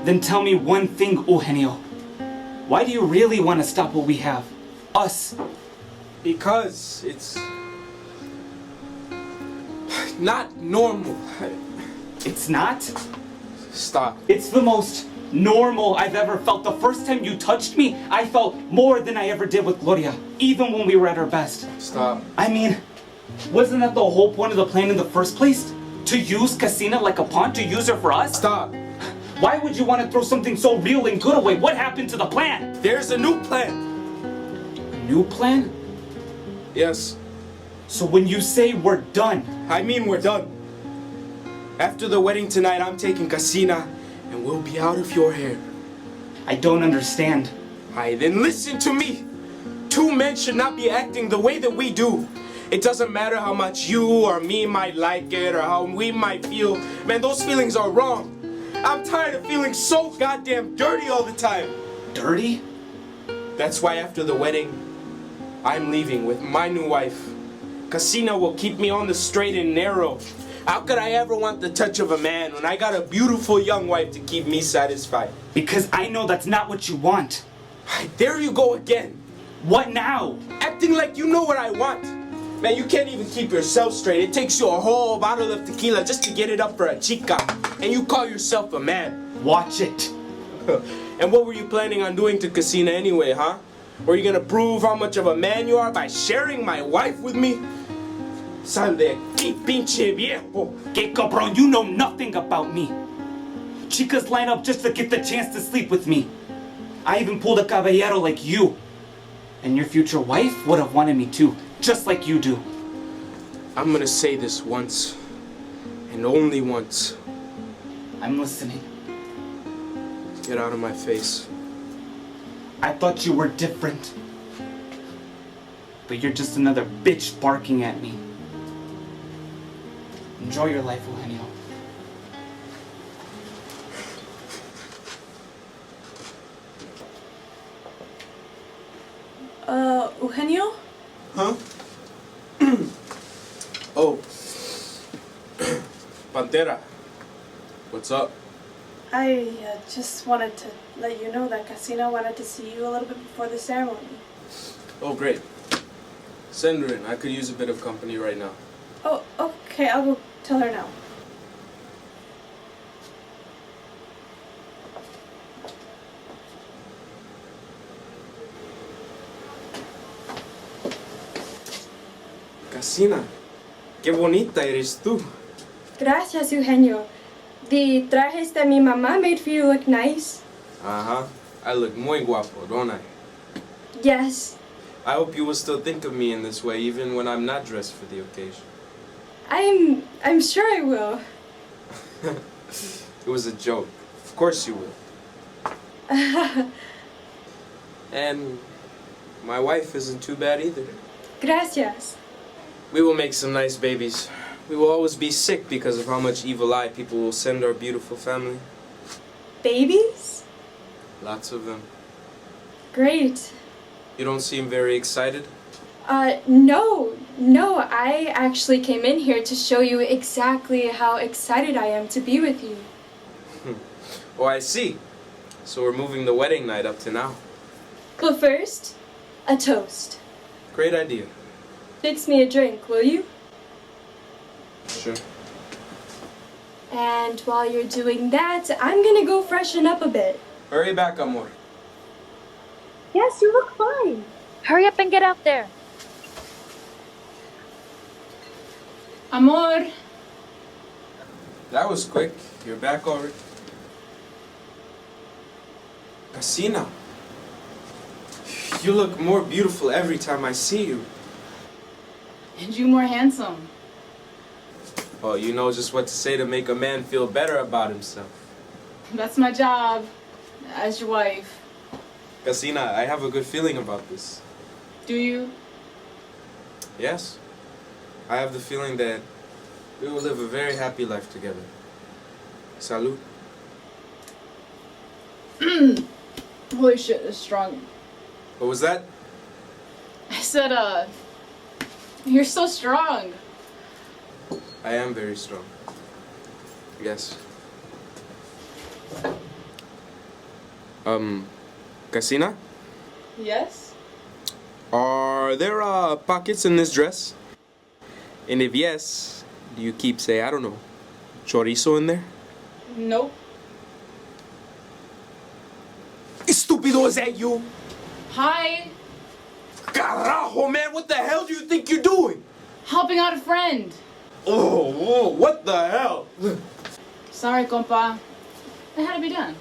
Then tell me one thing, Eugenio. Why do you really want to stop what we have? Us. Because it's not normal. It's not? Stop. It's the most normal I've ever felt. The first time you touched me, I felt more than I ever did with Gloria, even when we were at our best. Stop. I mean, wasn't that the whole point of the plan in the first place? To use Casina like a pawn, to use her for us? Stop. Why would you want to throw something so real and good away? What happened to the plan? There's a new plan. A new plan? Yes. So when you say we're done, I mean we're done. After the wedding tonight, I'm taking Casina and we'll be out of your hair. I don't understand. Aye, then listen to me. Two men should not be acting the way that we do. It doesn't matter how much you or me might like it or how we might feel. Man, those feelings are wrong. I'm tired of feeling so goddamn dirty all the time. Dirty? That's why after the wedding, I'm leaving with my new wife. Casina will keep me on the straight and narrow. How could I ever want the touch of a man when I got a beautiful young wife to keep me satisfied? Because I know that's not what you want. There you go again. What now? Acting like you know what I want. Man, you can't even keep yourself straight. It takes you a whole bottle of tequila just to get it up for a chica. And you call yourself a man. Watch it. And what were you planning on doing to Casina anyway, huh? Were you gonna prove how much of a man you are by sharing my wife with me? Sal de aquí, pinche viejo. Que cabrón, you know nothing about me. Chicas line up just to get the chance to sleep with me. I even pulled a caballero like you. And your future wife would have wanted me too, just like you do. I'm gonna say this once, and only once. I'm listening. Get out of my face. I thought you were different. But you're just another bitch barking at me. Enjoy your life, Eugenio. Eugenio? Huh? Oh. Pantera. What's up? I just wanted to let you know that Casina wanted to see you a little bit before the ceremony. Oh, great. Send her in. I could use a bit of company right now. Oh, okay, I'll go tell her now. Casina, qué bonita eres tú. Gracias, Eugenio. The trajes that mi mamá made for you look nice. Uh-huh. I look muy guapo, don't I? Yes. I hope you will still think of me in this way even when I'm not dressed for the occasion. I'm sure I will. It was a joke. Of course you will. And my wife isn't too bad either. Gracias. We will make some nice babies. We will always be sick because of how much evil eye people will send our beautiful family. Babies? Lots of them. Great. You don't seem very excited? No, I actually came in here to show you exactly how excited I am to be with you. Oh, I see. So we're moving the wedding night up to now. But first, a toast. Great idea. Fix me a drink, will you? Sure. And while you're doing that, I'm gonna go freshen up a bit. Hurry back, amor. Yes, you look fine. Hurry up and get out there. Amor, That was quick. You're back already. Casina. You look more beautiful every time I see you. and you more handsome. Oh, you know just what to say to make a man feel better about himself. That's my job as your wife. Casina, I have a good feeling about this. Do you? Yes. I have the feeling that we will live a very happy life together. Salud. Holy shit, that's strong. What was that? I said, you're so strong. I am very strong. Yes. Casina? Yes? Are there pockets in this dress? And if yes, do you keep, say, I don't know, chorizo in there? Nope. Estúpido, is that you? Hi. Carajo, man, what the hell do you think you're doing? Helping out a friend. Oh, what the hell? Sorry, compa. It had to be done.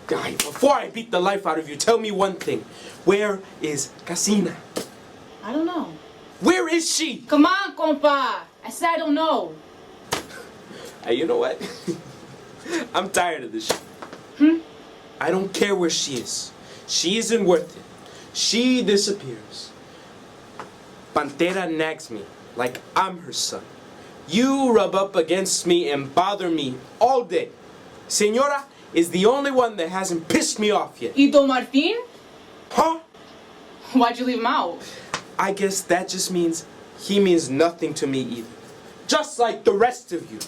Guy, before I beat the life out of you, tell me one thing. Where is Casina? I don't know. Where is she? Come on, compa. I said I don't know. Hey, you know what? I'm tired of this shit. I don't care where she is. She isn't worth it. She disappears. Pantera nags me like I'm her son. You rub up against me and bother me all day. Senora is the only one that hasn't pissed me off yet. Y Don Marfin? Huh? Why'd you leave him out? I guess that just means he means nothing to me either. Just like the rest of you.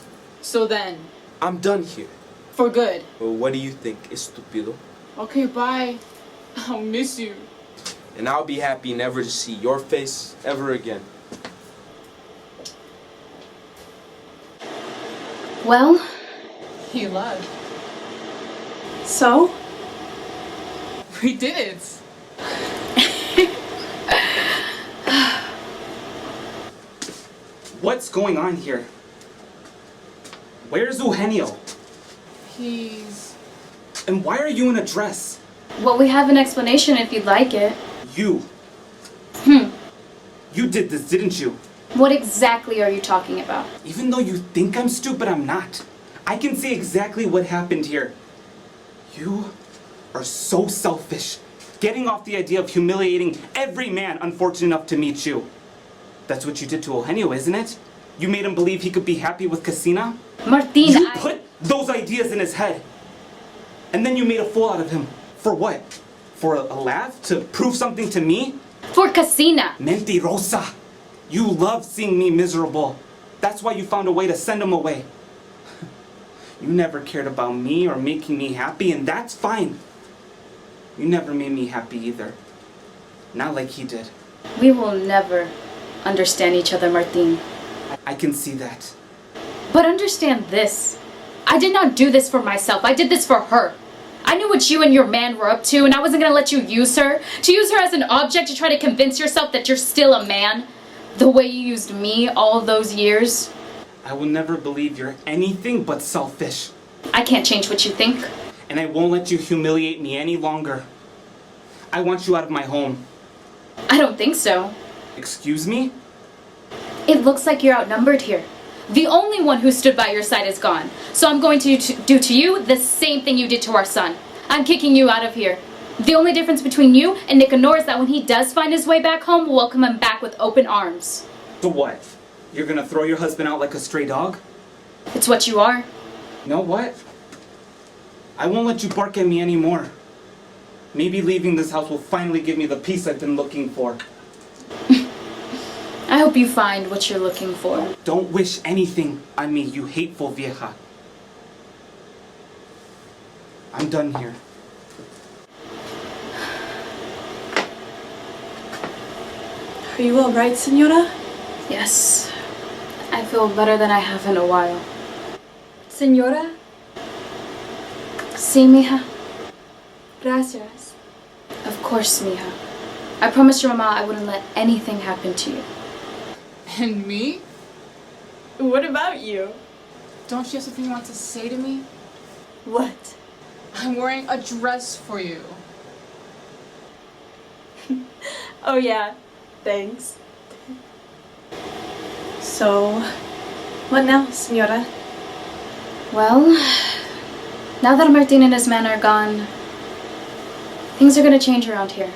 So then, I'm done here. for good. Well, what do you think, estúpido? Okay, bye. I'll miss you. And I'll be happy never to see your face ever again. Well, He lied. So? We did it. What's going on here? Where's Eugenio? He's... And why are you in a dress? well, we have an explanation if you'd like it. You. You did this, didn't you? What exactly are you talking about? Even though you think I'm stupid, I'm not. I can see exactly what happened here. You are so selfish. Getting off the idea of humiliating every man unfortunate enough to meet you. That's what you did to Eugenio, isn't it? You made him believe he could be happy with Casina? Martin, You put those ideas in his head. And then you made a fool out of him. For what? For a laugh? To prove something to me? For Casina. Mentirosa! You love seeing me miserable. That's why you found a way to send him away. You never cared about me or making me happy, and that's fine. You never made me happy either. Not like he did. We will never understand each other, Martin. I can see that. But understand this. I did not do this for myself. I did this for her. I knew what you and your man were up to, and I wasn't gonna let you use her. To use her as an object to try to convince yourself that you're still a man. The way you used me all those years. I will never believe you're anything but selfish. I can't change what you think. And I won't let you humiliate me any longer. I want you out of my home. I don't think so. Excuse me? It looks like you're outnumbered here. The only one who stood by your side is gone. So I'm going to do to you the same thing you did to our son. I'm kicking you out of here. The only difference between you and Nicanor is that when he does find his way back home, we'll welcome him back with open arms. So what? You're gonna throw your husband out like a stray dog? It's what you are. You know what? I won't let you bark at me anymore. Maybe leaving this house will finally give me the peace I've been looking for. I hope you find what you're looking for. Don't wish anything on me, you hateful vieja. I'm done here. Are you all right, Senora? Yes. I feel better than I have in a while. Senora, See, mija? gracias. Of course, mija. I promised your mama I wouldn't let anything happen to you. And me? What about you? Don't you have something you want to say to me? What? I'm wearing a dress for you. Oh yeah, thanks. So, what now, Senora? Well, now that Martin and his men are gone, things are gonna change around here.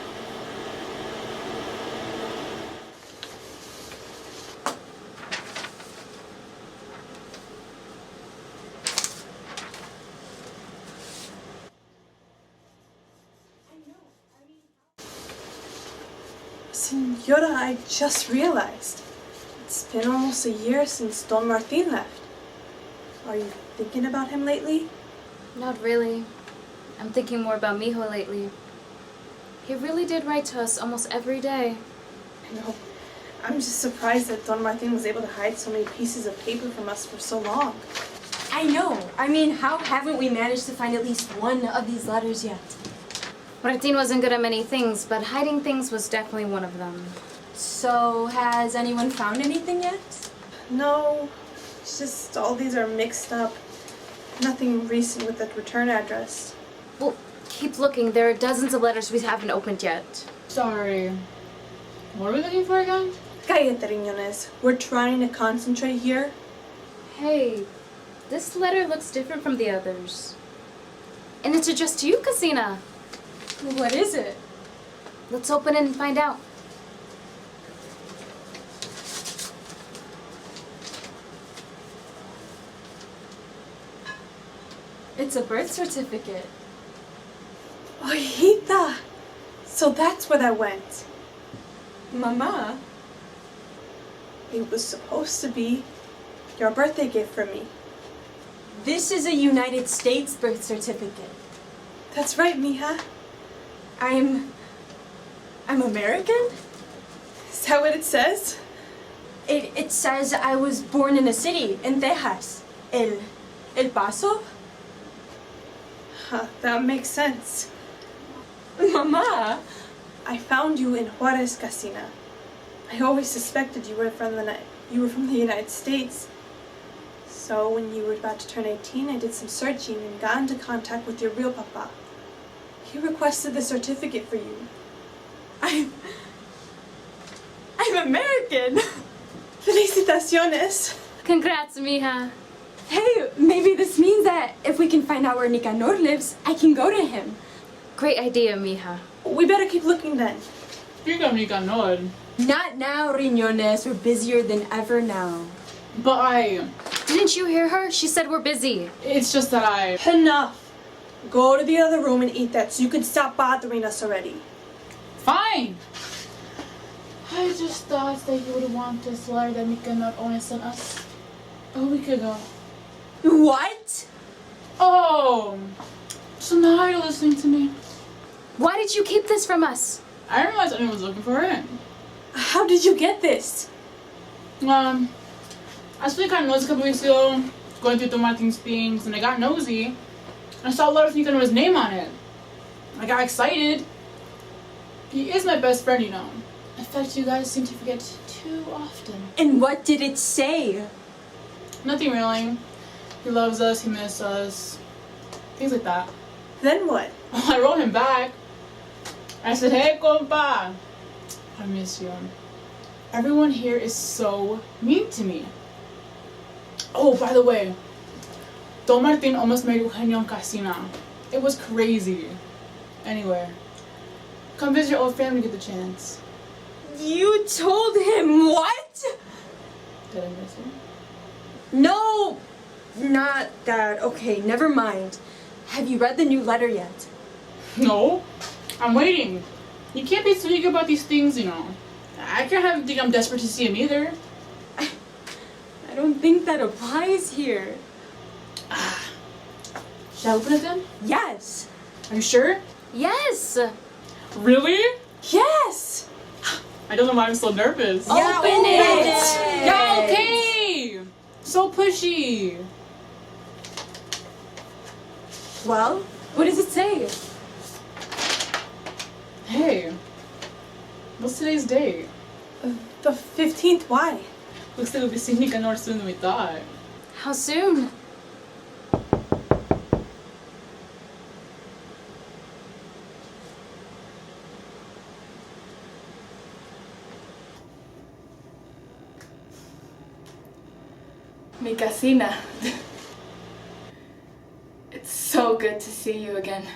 Senora, I just realized. It's been almost a year since Don Martin left. Are you thinking about him lately? Not really. I'm thinking more about Mijo lately. He really did write to us almost every day. I know. I'm just surprised that Don Martin was able to hide so many pieces of paper from us for so long. I know. I mean, how haven't we managed to find at least one of these letters yet? Martin wasn't good at many things, but hiding things was definitely one of them. So, has anyone found anything yet? No, it's just all these are mixed up. Nothing recent with that return address. Well, keep looking. There are dozens of letters we haven't opened yet. Sorry. What are we looking for again? Cállate, riñones. We're trying to concentrate here. Hey, this letter looks different from the others. And it's addressed to you, Casina. What is it? Let's open it and find out. It's a birth certificate. Ojita! So that's where that went. Mama? It was supposed to be your birthday gift for me. This is a United States birth certificate. That's right, mija. I'm American? Is that what it says? It says I was born in a city, in Texas. El Paso? Huh, that makes sense. Mama! I found you in Juarez, Casina. I always suspected you were from the United States. So when you were about to turn 18, I did some searching and got into contact with your real papa. He requested the certificate for you. I'm American! Felicitaciones! Congrats, mija. Hey, maybe this means that if we can find out where Nicanor lives, I can go to him. Great idea, mija. We better keep looking then. You're gonna Nicanor. Not now, Riñones. We're busier than ever now. But Didn't you hear her? She said we're busy. it's just that I... Enough! Go to the other room and eat that so you can stop bothering us already. Fine! I just thought that you would want this letter that Nicanor only sent us a week ago. What? Oh, so now you're listening to me. Why did you keep this from us? I didn't realize anyone was looking for it. How did you get this? I was feeling kind of nosy a couple weeks ago, going through Martin's things, and I got nosy. I saw a letter with Niconor's name on it. I got excited. He is my best friend, you know. In fact, you guys seem to forget too often. And what did it say? Nothing really. He loves us, he misses us, things like that. Then what? I wrote him back. I said, hey, compa, I miss you. Everyone here is so mean to me. Oh, by the way, Don Martin almost married Eugenio and Casina. It was crazy. Anyway, come visit your old family get the chance. You told him what? Did I miss you? No, not that. Okay, never mind. Have you read the new letter yet? No, I'm waiting. You can't be so eager about these things, you know. I can't have you think I'm desperate to see him either. I don't think that applies here. Should I open it then? Yes. Are you sure? Yes. Really? Yes. I don't know why I'm so nervous. Yeah, Open it. Yeah, okay. So pushy. Well, what does it say? Hey, what's today's date? The 15th, why? Looks like we'll be seeing Nicanor sooner than we thought. How soon? Mi casina. It's so good to see you again.